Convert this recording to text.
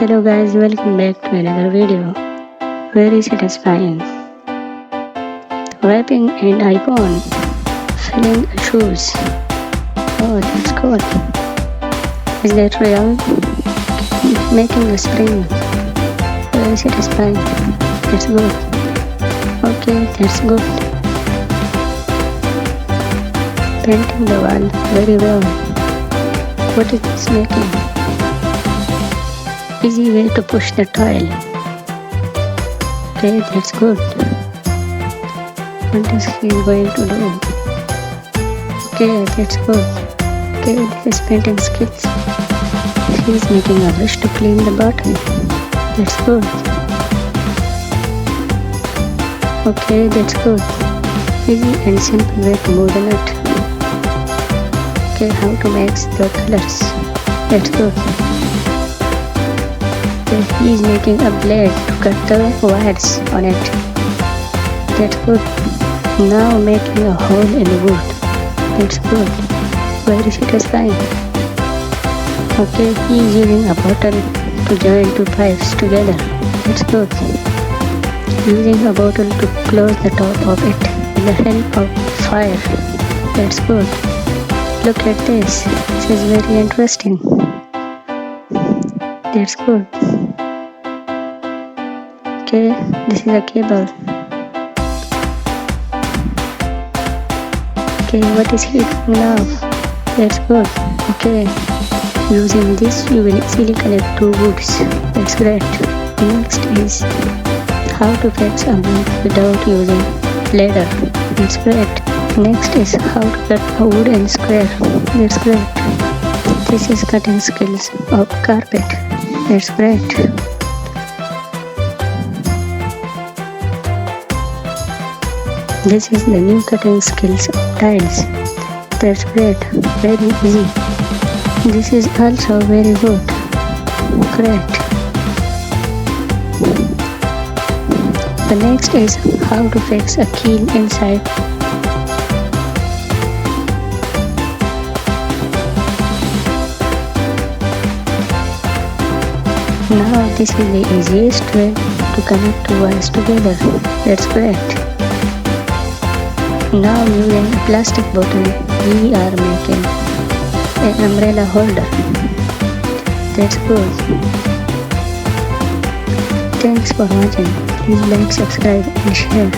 Hello guys, welcome back to another video. Very satisfying. Wrapping an icon. Filling shoes. Oh, that's cool. Is that real? Making a spring. Very satisfying. That's good. Okay, that's good. Painting the wall. Very well. What is this making? Easy way to push the tile. Okay, that's good. What is he going to do? Okay, that's good. Okay, this is painting skills. He is making a brush to clean the bottom. That's good. Okay, that's good. Easy and simple way to move the nut. Okay, how to mix the colors. That's good. He is making a blade to cut the wires on it. That's good. Now making a hole in the wood. That's good. Very satisfying. Okay, he is using a bottle to join two pipes together. That's good. Using a bottle to close the top of it with the help of fire. That's good. Look at this. This is very interesting. That's good. Okay, this is a cable. Okay, what is he doing now? That's good. Okay, using this you will easily connect two woods. That's great. Next is how to fix a wood without using ladder. That's great. Next is how to cut a wood in square. That's great. This is cutting skills of carpet. That's great. This is the new cutting skills of tiles. That's great. Very easy. This is also very good. Great. The next is how to fix a key inside. Now this is the easiest way to connect two wires together. That's great. Now using a plastic bottle, we are making an umbrella holder. That's good. Thanks for watching. Please like, subscribe and share.